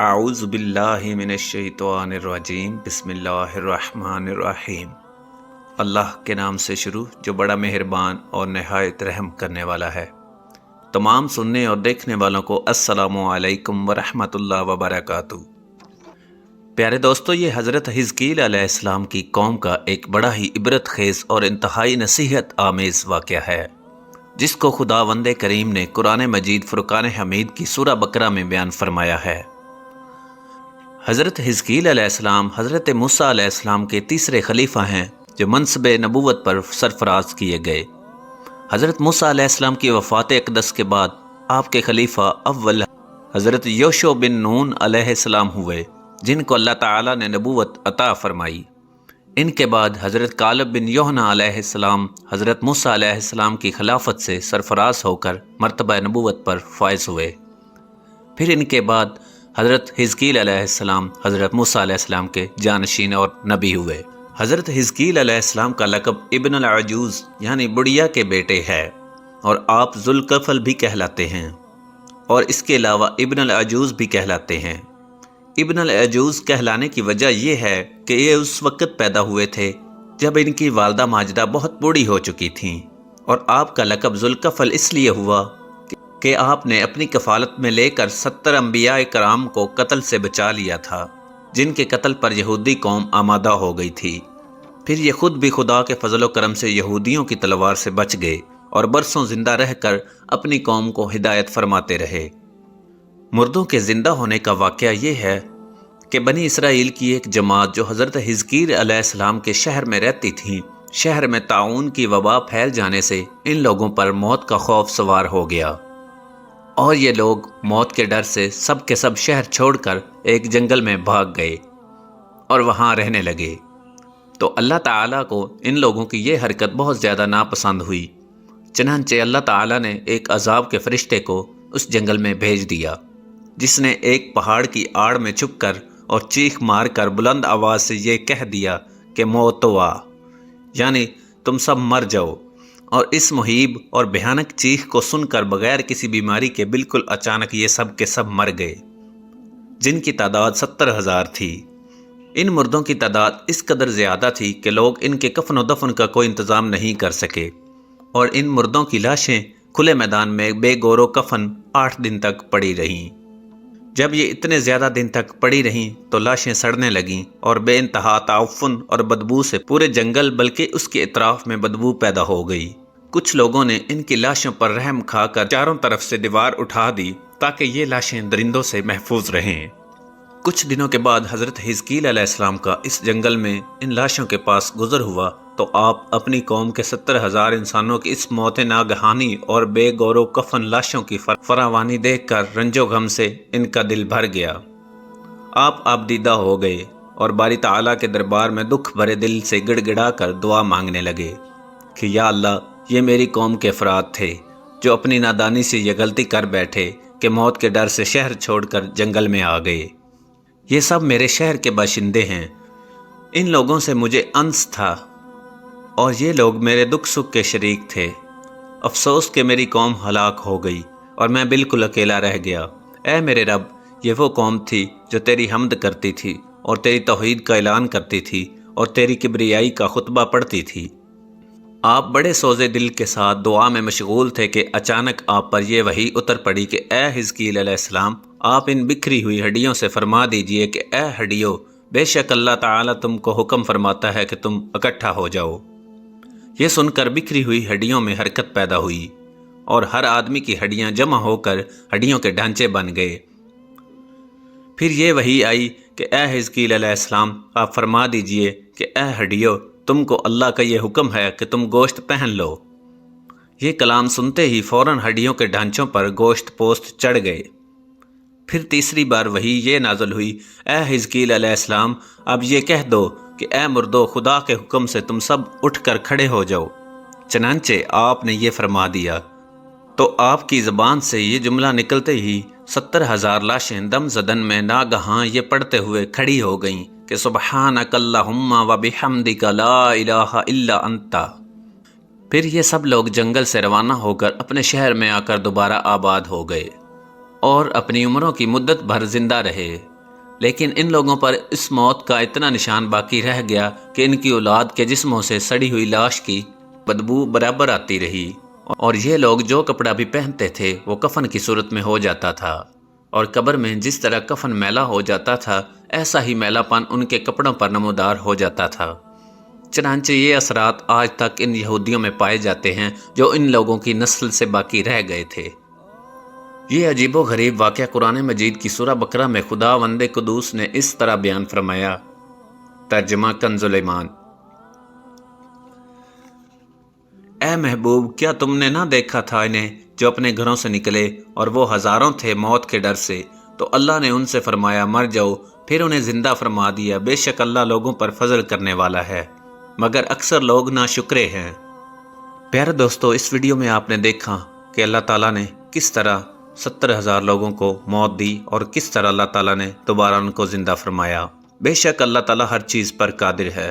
اعوذ باللہ من الشیطان الرجیم بسم اللہ الرحمن الرحیم۔ اللہ کے نام سے شروع جو بڑا مہربان اور نہایت رحم کرنے والا ہے۔ تمام سننے اور دیکھنے والوں کو السلام علیکم ورحمۃ اللہ وبرکاتہ۔ پیارے دوستو، یہ حضرت حزقیل علیہ السلام کی قوم کا ایک بڑا ہی عبرت خیز اور انتہائی نصیحت آمیز واقعہ ہے، جس کو خداوند کریم نے قرآن مجید فرقان حمید کی سورہ بقرہ میں بیان فرمایا ہے۔ حضرت حزقیل علیہ السلام حضرت موسیٰ علیہ السلام کے تیسرے خلیفہ ہیں جو منصب نبوت پر سرفراز کیے گئے۔ حضرت موسیٰ علیہ السلام کی وفات اقدس کے بعد آپ کے خلیفہ اول حضرت یوشع بن نون علیہ السلام ہوئے، جن کو اللہ تعالیٰ نے نبوت عطا فرمائی۔ ان کے بعد حضرت کالب بن یوحنا علیہ السلام حضرت موسیٰ علیہ السلام کی خلافت سے سرفراز ہو کر مرتبہ نبوت پر فائز ہوئے۔ پھر ان کے بعد حضرت حزقیل علیہ السلام حضرت موسیٰ علیہ السلام کے جانشین اور نبی ہوئے۔ حضرت حزقیل علیہ السلام کا لقب ابن العجوز یعنی بڑھیا کے بیٹے ہے، اور آپ ذوالکفل بھی کہلاتے ہیں، اور اس کے علاوہ ابن العجوز بھی کہلاتے ہیں۔ ابن العجوز کہلانے کی وجہ یہ ہے کہ یہ اس وقت پیدا ہوئے تھے جب ان کی والدہ ماجدہ بہت بوڑھی ہو چکی تھیں، اور آپ کا لقب ذوالکفل اس لیے ہوا کہ آپ نے اپنی کفالت میں لے کر 70 انبیاء کرام کو قتل سے بچا لیا تھا، جن کے قتل پر یہودی قوم آمادہ ہو گئی تھی۔ پھر یہ خود بھی خدا کے فضل و کرم سے یہودیوں کی تلوار سے بچ گئے اور برسوں زندہ رہ کر اپنی قوم کو ہدایت فرماتے رہے۔ مردوں کے زندہ ہونے کا واقعہ یہ ہے کہ بنی اسرائیل کی ایک جماعت جو حضرت حزقیل علیہ السلام کے شہر میں رہتی تھی، شہر میں طاعون کی وبا پھیل جانے سے ان لوگوں پر موت کا خوف سوار ہو گیا، اور یہ لوگ موت کے ڈر سے سب کے سب شہر چھوڑ کر ایک جنگل میں بھاگ گئے اور وہاں رہنے لگے۔ تو اللہ تعالیٰ کو ان لوگوں کی یہ حرکت بہت زیادہ ناپسند ہوئی، چنانچہ اللہ تعالیٰ نے ایک عذاب کے فرشتے کو اس جنگل میں بھیج دیا، جس نے ایک پہاڑ کی آڑ میں چھپ کر اور چیخ مار کر بلند آواز سے یہ کہہ دیا کہ موت آ، یعنی تم سب مر جاؤ۔ اور اس مہیب اور بھیانک چیخ کو سن کر بغیر کسی بیماری کے بالکل اچانک یہ سب کے سب مر گئے، جن کی تعداد 70,000 تھی۔ ان مردوں کی تعداد اس قدر زیادہ تھی کہ لوگ ان کے کفن و دفن کا کوئی انتظام نہیں کر سکے، اور ان مردوں کی لاشیں کھلے میدان میں بے گور و کفن 8 دن تک پڑی رہیں۔ جب یہ اتنے زیادہ دن تک پڑی رہیں تو لاشیں سڑنے لگیں اور بے انتہا تعفن اور بدبو سے پورے جنگل بلکہ اس کے اطراف میں بدبو پیدا ہو گئی۔ کچھ لوگوں نے ان کی لاشوں پر رحم کھا کر چاروں طرف سے دیوار اٹھا دی تاکہ یہ لاشیں درندوں سے محفوظ رہیں۔ کچھ دنوں کے بعد حضرت حزقیل علیہ السلام کا اس جنگل میں ان لاشوں کے پاس گزر ہوا تو آپ اپنی قوم کے 70,000 انسانوں کی اس موت ناگہانی اور بے گور و کفن لاشوں کی فراوانی دیکھ کر رنج و غم سے ان کا دل بھر گیا۔ آپ دیدہ ہو گئے اور باری تعالیٰ کے دربار میں دکھ بھرے دل سے گڑ گڑا کر دعا مانگنے لگے کہ یا اللہ، یہ میری قوم کے افراد تھے جو اپنی نادانی سے یہ غلطی کر بیٹھے کہ موت کے ڈر سے شہر چھوڑ کر جنگل میں آ گئے۔ یہ سب میرے شہر کے باشندے ہیں، ان لوگوں سے مجھے انس تھا اور یہ لوگ میرے دکھ سکھ کے شریک تھے۔ افسوس کہ میری قوم ہلاک ہو گئی اور میں بالکل اکیلا رہ گیا۔ اے میرے رب، یہ وہ قوم تھی جو تیری حمد کرتی تھی اور تیری توحید کا اعلان کرتی تھی اور تیری کبریائی کا خطبہ پڑھتی تھی۔ آپ بڑے سوزے دل کے ساتھ دعا میں مشغول تھے کہ اچانک آپ پر یہ وحی اتر پڑی کہ اے حزقیل علیہ السلام، آپ ان بکھری ہوئی ہڈیوں سے فرما دیجئے کہ اے ہڈیوں، بے شک اللہ تعالیٰ تم کو حکم فرماتا ہے کہ تم اکٹھا ہو جاؤ۔ یہ سن کر بکھری ہوئی ہڈیوں میں حرکت پیدا ہوئی اور ہر آدمی کی ہڈیاں جمع ہو کر ہڈیوں کے ڈھانچے بن گئے۔ پھر یہ وحی آئی کہ اے حزقیل علیہ السلام، آپ فرما دیجئے کہ اے ہڈیوں، تم کو اللہ کا یہ حکم ہے کہ تم گوشت پہن لو۔ یہ کلام سنتے ہی فوراً ہڈیوں کے ڈھانچوں پر گوشت پوست چڑھ گئے۔ پھر تیسری بار وحی یہ نازل ہوئی، اے حزقیل علیہ السلام، اب یہ کہہ دو کہ اے مردو، خدا کے حکم سے تم سب اٹھ کر کھڑے ہو جاؤ۔ چنانچہ آپ نے یہ فرما دیا تو آپ کی زبان سے یہ جملہ نکلتے ہی 70,000 لاشیں دم زدن میں ناگہاں یہ پڑھتے ہوئے کھڑی ہو گئیں کہ سبحانک اللہم و بحمدک لا الہ الا انت۔ پھر یہ سب لوگ جنگل سے روانہ ہو کر اپنے شہر میں آ کر دوبارہ آباد ہو گئے۔ اور اپنی عمروں کی مدت بھر زندہ رہے، لیکن ان لوگوں پر اس موت کا اتنا نشان باقی رہ گیا کہ ان کی اولاد کے جسموں سے سڑی ہوئی لاش کی بدبو برابر آتی رہی، اور یہ لوگ جو کپڑا بھی پہنتے تھے وہ کفن کی صورت میں ہو جاتا تھا، اور قبر میں جس طرح کفن میلا ہو جاتا تھا ایسا ہی میلا پن ان کے کپڑوں پر نمودار ہو جاتا تھا۔ چنانچہ یہ اثرات آج تک ان یہودیوں میں پائے جاتے ہیں جو ان لوگوں کی نسل سے باقی رہ گئے تھے۔ یہ عجیب و غریب واقعہ قرآن مجید کی سورہ بقرہ میں خداوند قدوس نے اس طرح بیان فرمایا۔ ترجمہ کنز الایمان۔ اے محبوب، کیا تم نے نہ دیکھا تھا انہیں جو اپنے گھروں سے نکلے اور وہ ہزاروں تھے موت کے ڈر سے، تو اللہ نے ان سے فرمایا مر جاؤ، پھر انہیں زندہ فرما دیا۔ بے شک اللہ لوگوں پر فضل کرنے والا ہے، مگر اکثر لوگ ناشکرے ہیں۔ پیارے دوستو، اس ویڈیو میں آپ نے دیکھا کہ اللہ تعالیٰ نے کس طرح 70,000 لوگوں کو موت دی اور کس طرح اللہ تعالیٰ نے دوبارہ ان کو زندہ فرمایا۔ بے شک اللہ تعالیٰ ہر چیز پر قادر ہے۔